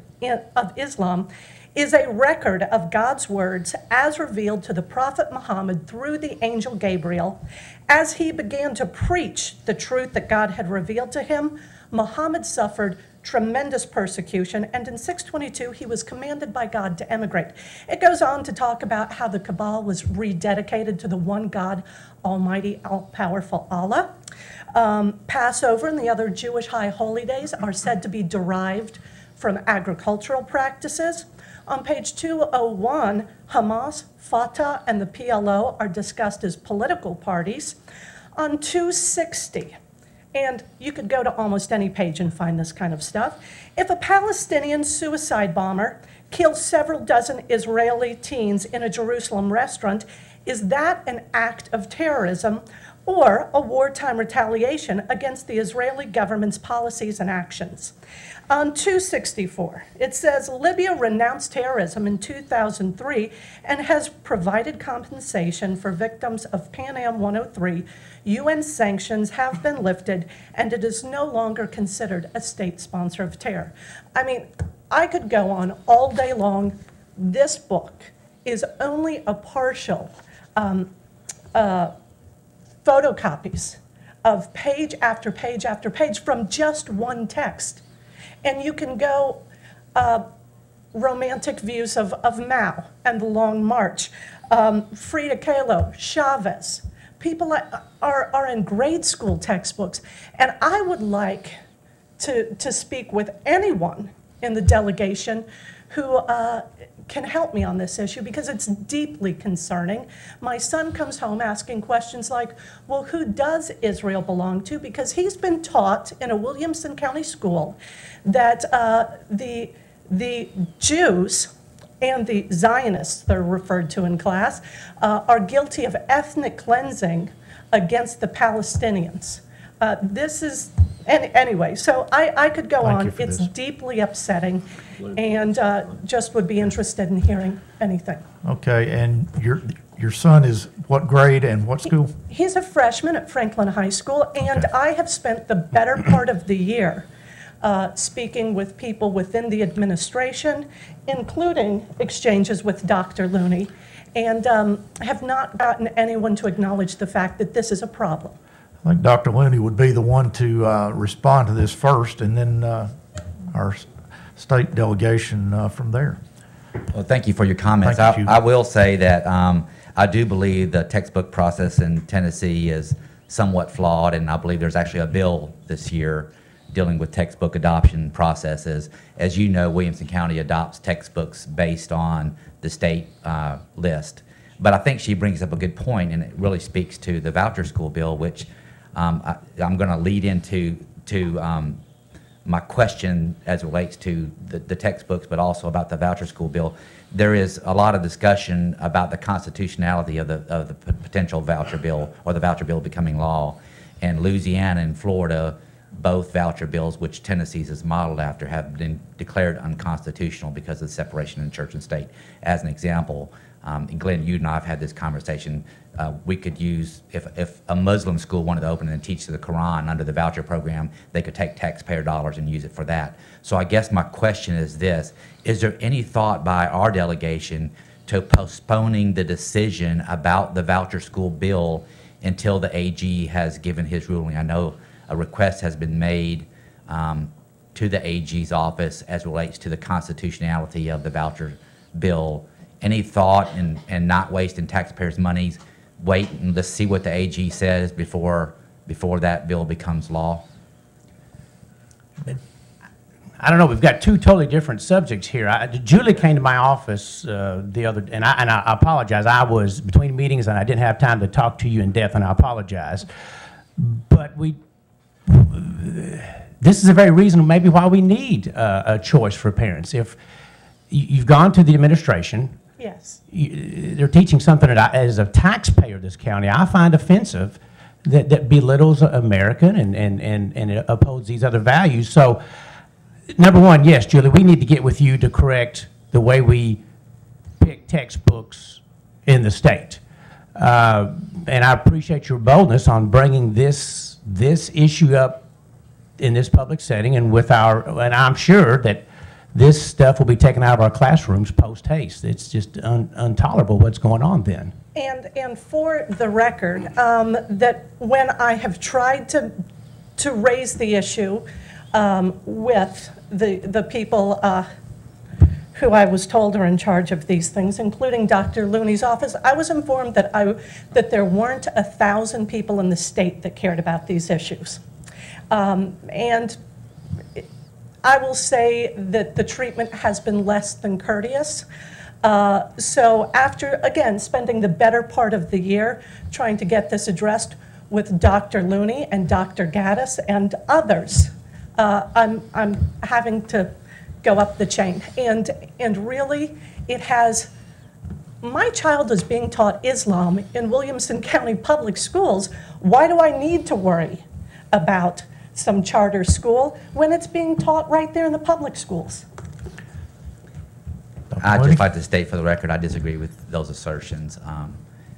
Islam, is a record of God's words as revealed to the Prophet Muhammad through the angel Gabriel. As he began to preach the truth that God had revealed to him, Muhammad suffered tremendous persecution, and in 622 he was commanded by God to emigrate. It goes on to talk about how the Kaaba was rededicated to the one God, Almighty, all-powerful Allah. Passover and the other Jewish high holy days are said to be derived from agricultural practices. On page 201, Hamas, Fatah, and the PLO are discussed as political parties. On 260, and you could go to almost any page and find this kind of stuff, if a Palestinian suicide bomber kills several dozen Israeli teens in a Jerusalem restaurant, is that an act of terrorism or a wartime retaliation against the Israeli government's policies and actions? On 264, it says Libya renounced terrorism in 2003 and has provided compensation for victims of Pan Am 103. UN sanctions have been lifted, and it is no longer considered a state sponsor of terror. I mean, I could go on all day long. This book is only a partial photocopies of page after page after page from just one text. And you can go romantic views of Mao and the Long March, Frida Kahlo, Chavez. People are in grade school textbooks. And I would like to speak with anyone in the delegation who can help me on this issue, because it's deeply concerning. My son comes home asking questions like, well, who does Israel belong to? Because he's been taught in a Williamson County school that the Jews and the Zionists, they're referred to in class, are guilty of ethnic cleansing against the Palestinians. This is, anyway, so I could go on. It's deeply upsetting, and just would be interested in hearing anything. Okay, and your son is what grade and what school? He's a freshman at Franklin High School, and okay. I have spent the better part of the year speaking with people within the administration, including exchanges with Dr. Looney, and have not gotten anyone to acknowledge the fact that this is a problem. I think Dr. Looney would be the one to respond to this first, and then our state delegation from there. Well, thank you for your comments. I will say that I do believe the textbook process in Tennessee is somewhat flawed, and I believe there's actually a bill this year dealing with textbook adoption processes. As you know, Williamson County adopts textbooks based on the state list. But I think she brings up a good point, and it really speaks to the voucher school bill, which I'm going to lead into my question as it relates to the textbooks, but also about the voucher school bill. There is a lot of discussion about the constitutionality of the potential voucher bill, or the voucher bill becoming law. And Louisiana and Florida, both voucher bills, which Tennessee's is modeled after, have been declared unconstitutional because of the separation in church and state. As an example, and Glenn, you and I have had this conversation. We could use, if a Muslim school wanted to open and teach the Quran under the voucher program, they could take taxpayer dollars and use it for that. So I guess my question is this: is there any thought by our delegation to postponing the decision about the voucher school bill until the AG has given his ruling? I know a request has been made to the AG's office as relates to the constitutionality of the voucher bill. Any thought in not wasting taxpayers' monies, wait and let's see what the AG says before that bill becomes law? I don't know. We've got two totally different subjects here. Julie came to my office the other, and I apologize. I was between meetings and I didn't have time to talk to you in depth, and I apologize. But this is a very reasonable, maybe why we need a choice for parents. If you've gone to the administration, yes, they're teaching something that as a taxpayer of this county, I find offensive, that belittles American and it upholds these other values. So, number one, yes, Julie, we need to get with you to correct the way we pick textbooks in the state. And I appreciate your boldness on bringing this issue up in this public setting, and and I'm sure that this stuff will be taken out of our classrooms post haste. It's just intolerable what's going on then. And for the record, that when I have tried to raise the issue with the people who I was told are in charge of these things, including Dr. Looney's office, I was informed that there weren't 1,000 people in the state that cared about these issues. And I will say that the treatment has been less than courteous. So after, again, spending the better part of the year trying to get this addressed with Dr. Looney and Dr. Gaddis and others, I'm having to go up the chain. And really, it has, my child is being taught Islam in Williamson County Public Schools. Why do I need to worry about some charter school when it's being taught right there in the public schools? I'd just like to state for the record, I disagree with those assertions.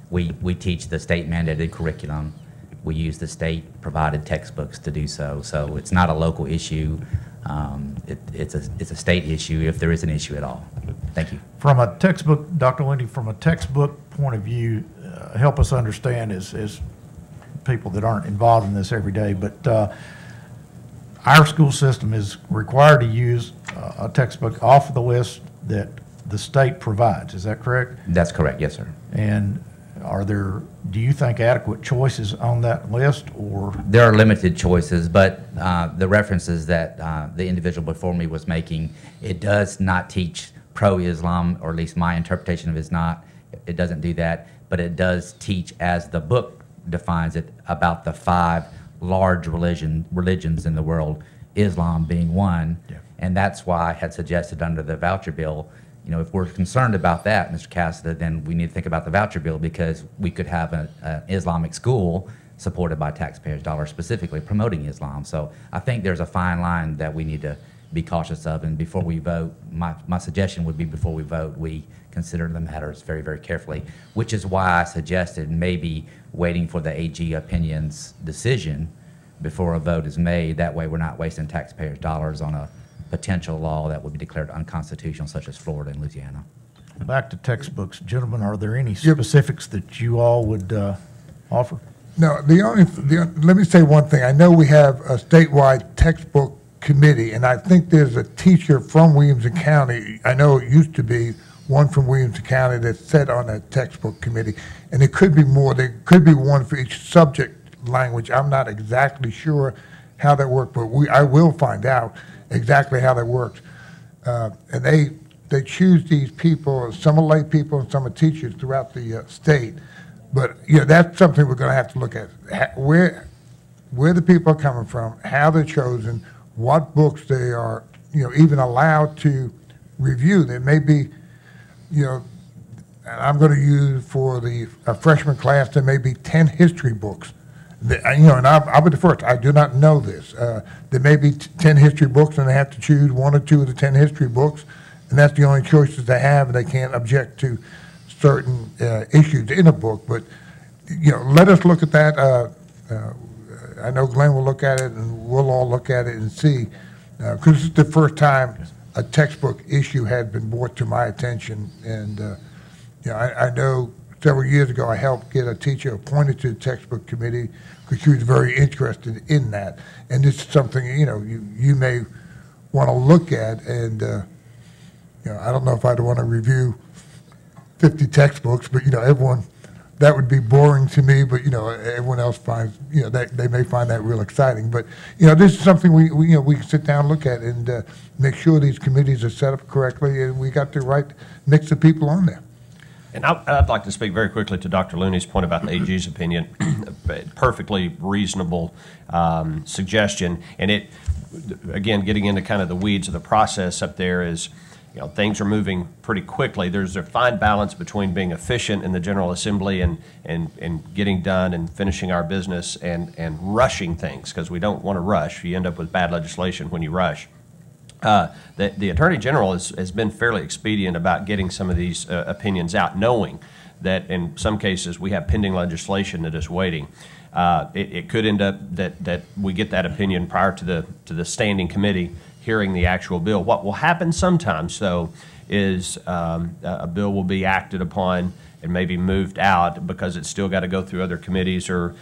We teach the state mandated curriculum. We use the state provided textbooks to do so. So it's not a local issue. It's a state issue if there is an issue at all. Thank you. From a textbook, Dr. Lindy, from a textbook point of view, help us understand as people that aren't involved in this every day, but our school system is required to use a textbook off of the list that the state provides. Is that correct? That's correct, yes, sir. And do you think adequate choices on that list, or? There are limited choices, but the references that the individual before me was making, it does not teach pro-Islam, or at least my interpretation of it is not. It doesn't do that, but it does teach, as the book defines it, about the 5 large religions in the world, Islam being one. Yeah. And that's why I had suggested under the voucher bill, you know, if we're concerned about that, Mr. Cassida, then we need to think about the voucher bill, because we could have an Islamic school supported by taxpayers' dollars specifically promoting Islam. So I think there's a fine line that we need to be cautious of. And before we vote, my suggestion would be before we vote, we consider the matters very, very carefully, which is why I suggested maybe waiting for the AG opinion's decision before a vote is made. That way we're not wasting taxpayers' dollars on a potential law that would be declared unconstitutional, such as Florida and Louisiana. Back to textbooks. Gentlemen, are there any specifics that you all would offer? No, let me say one thing. I know we have a statewide textbook committee, and I think there's a teacher from Williamson County. I know it used to be one from Williamson County that sat on that textbook committee, and it could be more. There could be one for each subject language. I'm not exactly sure how that worked, but I will find out exactly how that works. And they choose these people. Some are lay people and some are teachers throughout the state. But that's something we're going to have to look at. Where the people are coming from, how they're chosen, what books they are even allowed to review. There may be, and I'm going to use for a freshman class, there may be 10 history books. And I'll be the first. I do not know this. There may be 10 history books, and they have to choose 1 or 2 of the 10 history books, and that's the only choices they have, and they can't object to certain issues in a book. But let us look at that. I know Glenn will look at it, and we'll all look at it and see, because it's the first time a textbook issue had been brought to my attention, and I know. Several years ago, I helped get a teacher appointed to the textbook committee because she was very interested in that. And this is something, you may want to look at. And, I don't know if I'd want to review 50 textbooks, but, everyone, that would be boring to me. But, everyone else finds, that they may find that real exciting. But, this is something we can sit down and look at and make sure these committees are set up correctly and we got the right mix of people on there. And I'd like to speak very quickly to Dr. Looney's point about the AG's opinion. Perfectly reasonable suggestion. And it, again, getting into kind of the weeds of the process up there is, things are moving pretty quickly. There's a fine balance between being efficient in the General Assembly and getting done and finishing our business and rushing things, because we don't want to rush. You end up with bad legislation when you rush. The Attorney General has been fairly expedient about getting some of these opinions out, knowing that in some cases we have pending legislation that is waiting. It could end up that we get that opinion prior to the standing committee hearing the actual bill. What will happen sometimes, though, is a bill will be acted upon and maybe moved out because it's still got to go through other committees or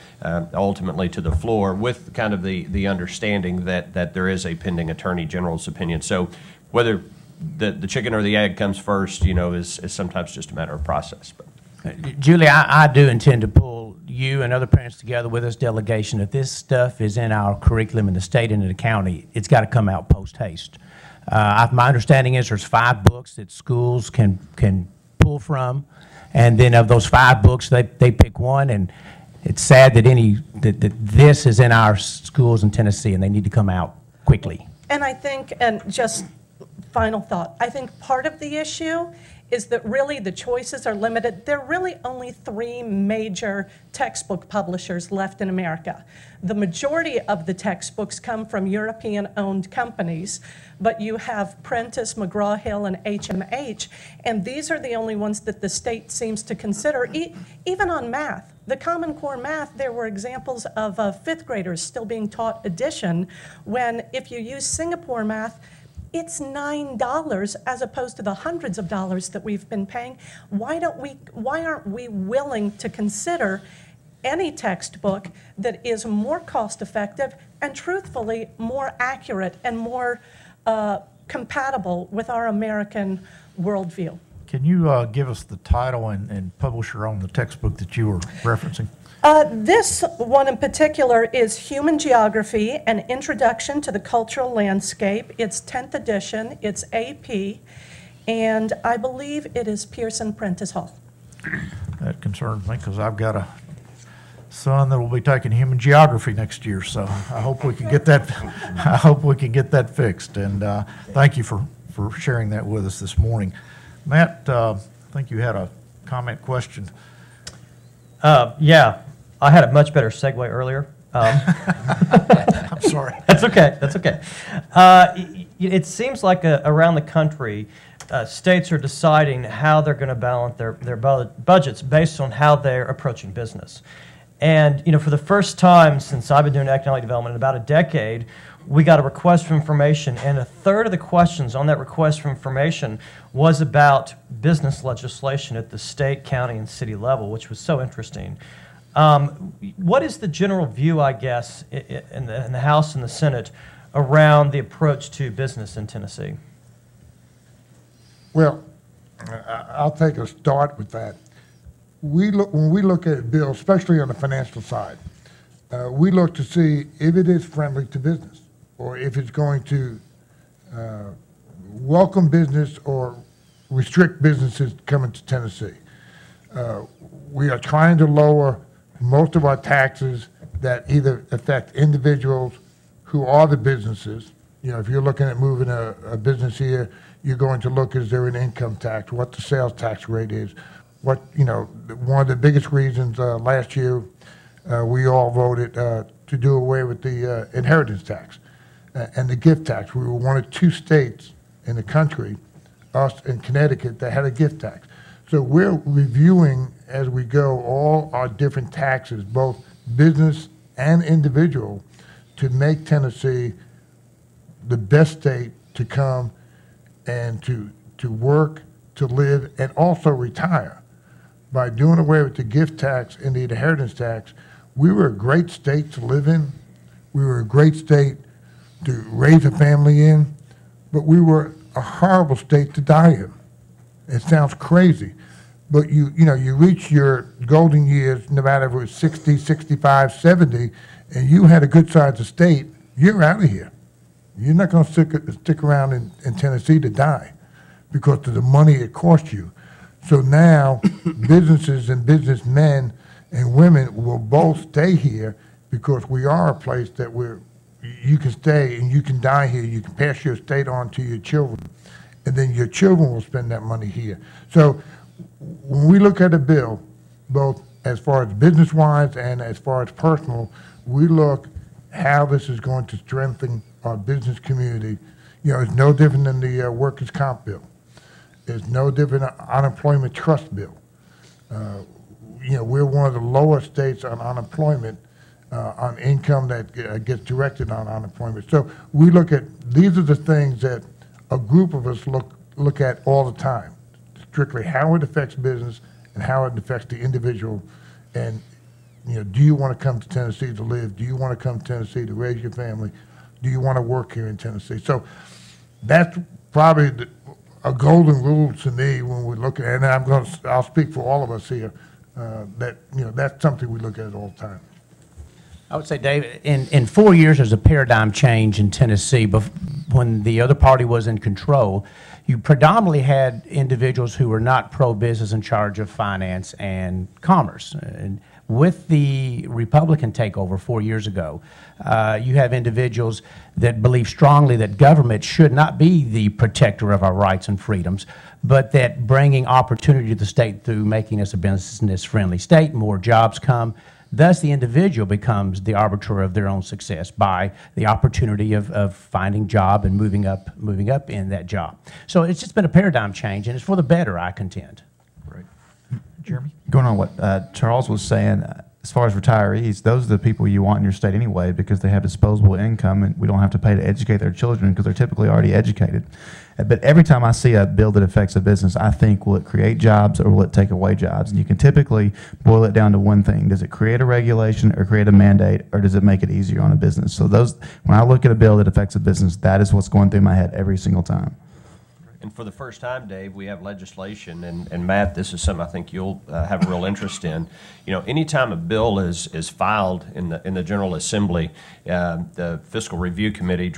ultimately to the floor with kind of the understanding that there is a pending Attorney General's opinion. So whether the chicken or the egg comes first, is sometimes just a matter of process. But. Julie, I do intend to pull you and other parents together with this delegation. If this stuff is in our curriculum in the state and in the county, it's got to come out post haste. My understanding is there's 5 books that schools can pull from. And then of those 5 books, they pick one, and it's sad that this is in our schools in Tennessee, and they need to come out quickly. And I think, and just final thought. I think part of the issue is that really the choices are limited. There are really only 3 major textbook publishers left in America. The majority of the textbooks come from European-owned companies, but you have Prentice, McGraw-Hill, and HMH, and these are the only ones that the state seems to consider, even on math. The Common Core math, there were examples of 5th graders still being taught addition, when if you use Singapore math, it's $9 as opposed to the hundreds of dollars that we've been paying. Why aren't we willing to consider any textbook that is more cost-effective and truthfully more accurate and more compatible with our American worldview? Can you give us the title and publisher on the textbook that you were referencing? This one in particular is Human Geography, An Introduction to the Cultural Landscape. It's 10th edition, it's AP, and I believe it is Pearson Prentice Hall. That concerns me because I've got a son that will be taking human geography next year, so I hope we can get that. I hope we can get that fixed. And thank you for sharing that with us this morning, Matt. I think you had a comment question. Yeah, I had a much better segue earlier. I'm sorry. That's okay. That's okay. It seems like around the country, states are deciding how they're going to balance their budgets based on how they're approaching business. And for the first time since I've been doing economic development in about a decade, we got a request for information, and a third of the questions on that request for information was about business legislation at the state, county, and city level, which was so interesting. What is the general view, I guess, in the House and the Senate around the approach to business in Tennessee? Well, I'll take a start with that. When we look at a bill, especially on the financial side, we look to see if it is friendly to business, or if it's going to welcome business or restrict businesses coming to Tennessee. We are trying to lower most of our taxes that either affect individuals who are the businesses. If you're looking at moving a business here, you're going to look, is there an income tax, what the sales tax rate is. One of the biggest reasons last year we all voted to do away with the inheritance tax and the gift tax. We were one of 2 states in the country, us and Connecticut, that had a gift tax. So we're reviewing as we go all our different taxes, both business and individual, to make Tennessee the best state to come and to work, to live, and also retire. By doing away with the gift tax and the inheritance tax, we were a great state to live in. We were a great state to raise a family in, but we were a horrible state to die in. It sounds crazy, but you reach your golden years, no matter if it was 60, 65, 70, and you had a good sized estate, you're out of here. You're not going to stick around in Tennessee to die because of the money it costs you. So now businesses and businessmen and women will both stay here because we are a place that you can stay and you can die here. You can pass your estate on to your children, and then your children will spend that money here. So when we look at a bill, both as far as business-wise and as far as personal, we look how this is going to strengthen our business community. It's no different than the workers' comp bill. It's no different than unemployment trust bill. We're one of the lower states on unemployment, on income that gets directed on unemployment. So we look at, these are the things that a group of us look at all the time, strictly how it affects business and how it affects the individual. And do you want to come to Tennessee to live? Do you want to come to Tennessee to raise your family? Do you want to work here in Tennessee? So that's probably a golden rule to me when we look at it, and I'll speak for all of us here, that's something we look at all the time. I would say, Dave, in 4 years, there's a paradigm change in Tennessee. But when the other party was in control, you predominantly had individuals who were not pro-business in charge of finance and commerce. And With the Republican takeover 4 years ago, you have individuals that believe strongly that government should not be the protector of our rights and freedoms, but that bringing opportunity to the state through making us a business-friendly state, more jobs come. Thus, the individual becomes the arbiter of their own success by the opportunity of finding job and moving up in that job. So it's just been a paradigm change, and it's for the better, I contend. Right. Jeremy? Going on what Charles was saying, as far as retirees, those are the people you want in your state anyway because they have disposable income and we don't have to pay to educate their children because they're typically already educated. But every time I see a bill that affects a business, I think, will it create jobs or will it take away jobs? And you can typically boil it down to one thing. Does it create a regulation or create a mandate, or does it make it easier on a business? So when I look at a bill that affects a business, that is what's going through my head every single time. And for the first time, Dave, we have legislation, and Matt, this is something I think you'll have a real interest in. You know, anytime a bill is filed in the General Assembly, the Fiscal Review Committee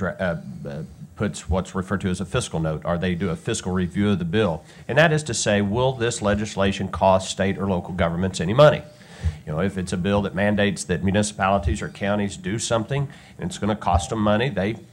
puts what's referred to as a fiscal note, or they do a fiscal review of the bill. And that is to say, will this legislation cost state or local governments any money? You know, if it's a bill that mandates that municipalities or counties do something and it's going to cost them money,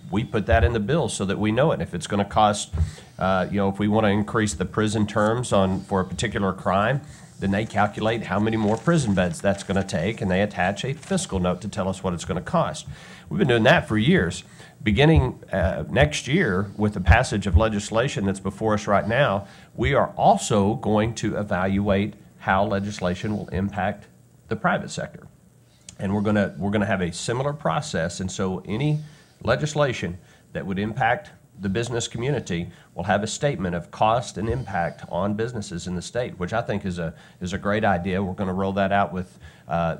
we put that in the bill so that we know it. If it's going to cost, you know, if we want to increase the prison terms for a particular crime, then they calculate how many more prison beds that's going to take, and they attach a fiscal note to tell us what it's going to cost. We've been doing that for years. Beginning next year, with the passage of legislation that's before us right now, we are also going to evaluate how legislation will impact the private sector. And we're gonna have a similar process, and so any legislation that would impact the business community will have a statement of cost and impact on businesses in the state, which I think is a great idea. We're going to roll that out with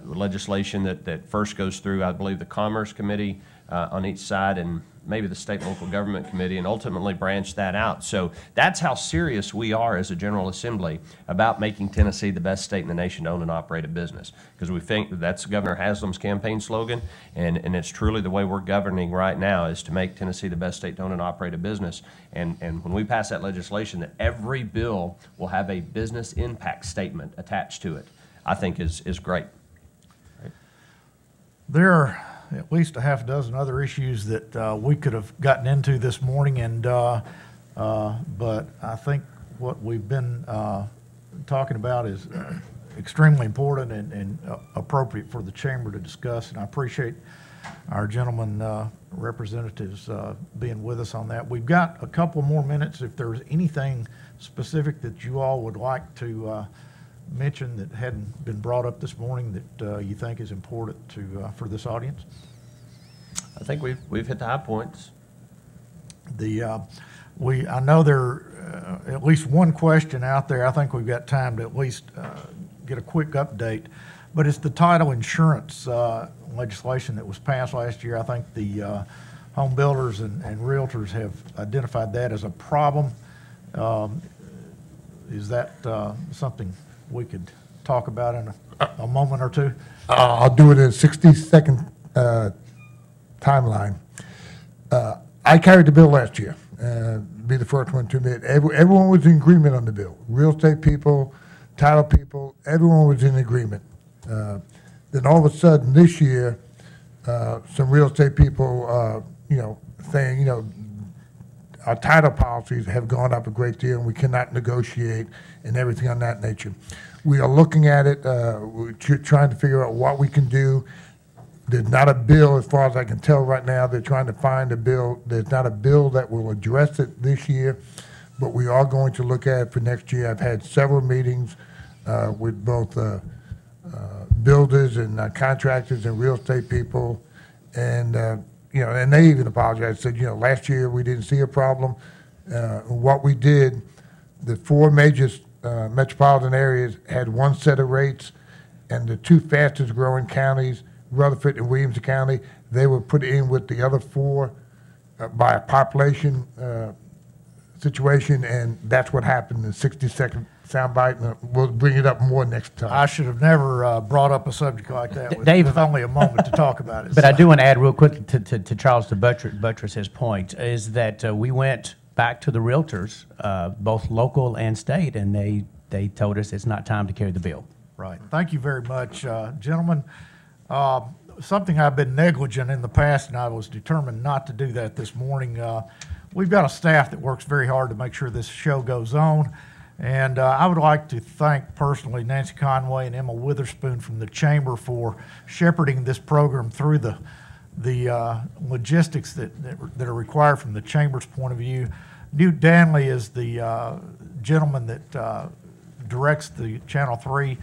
legislation that first goes through, I believe, the Commerce Committee on each side, and maybe the State and Local Government Committee, and ultimately branch that out. So that's how serious we are as a General Assembly about making Tennessee the best state in the nation to own and operate a business, because we think that's Governor Haslam's campaign slogan, and it's truly the way we're governing right now, is to make Tennessee the best state to own and operate a business. And when we pass that legislation, that every bill will have a business impact statement attached to it, I think is great. There are at least a half dozen other issues that we could have gotten into this morning, and but I think what we've been talking about is extremely important and appropriate for the chamber to discuss, and I appreciate our gentlemen representatives being with us on that. We've got a couple more minutes if there's anything specific that you all would like to mention that hadn't been brought up this morning that you think is important for this audience. I think we've hit the high points. I know there at least one question out there. I think we've got time to at least get a quick update, but it's the title insurance legislation that was passed last year. I think the home builders and realtors have identified that as a problem. Is that something we could talk about in a moment or two? I'll do it in a 60-second timeline. I carried the bill last year. Be the first one to admit. Everyone was in agreement on the bill. Real estate people, title people, everyone was in agreement. Then all of a sudden this year, some real estate people, saying, our title policies have gone up a great deal and we cannot negotiate and everything on that nature. We are looking at it, we're trying to figure out what we can do. There's not a bill, as far as I can tell right now, they're trying to find a bill. There's not a bill that will address it this year, but we are going to look at it for next year. I've had several meetings with both builders and contractors and real estate people, and and they even apologized, said, last year we didn't see a problem. What we did, the 4 major metropolitan areas had one set of rates, and the 2 fastest growing counties, Rutherford and Williamson County, they were put in with the other 4 by a population situation, and that's what happened in 60-second soundbite, and we'll bring it up more next time. I should have never brought up a subject like that with, Dave, with only a moment to talk about it. But I do want to add real quick to Charles to buttress his point, is that we went back to the realtors, both local and state, and they told us it's not time to carry the bill. Right. Thank you very much, gentlemen. Something I've been negligent in the past, and I was determined not to do that this morning. We've got a staff that works very hard to make sure this show goes on. And I would like to thank personally Nancy Conway and Emma Witherspoon from the Chamber for shepherding this program through the logistics that are required from the Chamber's point of view. Newt Danley is the gentleman that directs the Channel 3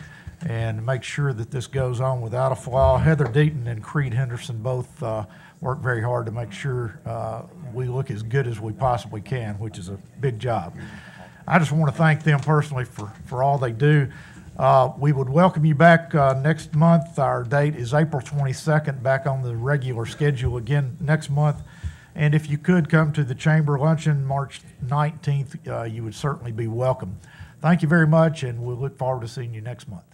and makes sure that this goes on without a flaw. Heather Deaton and Creed Henderson both work very hard to make sure we look as good as we possibly can, which is a big job. I just want to thank them personally for all they do. We would welcome you back next month. Our date is April 22nd, back on the regular schedule again next month. And if you could come to the Chamber Luncheon March 19th, you would certainly be welcome. Thank you very much, and we'll look forward to seeing you next month.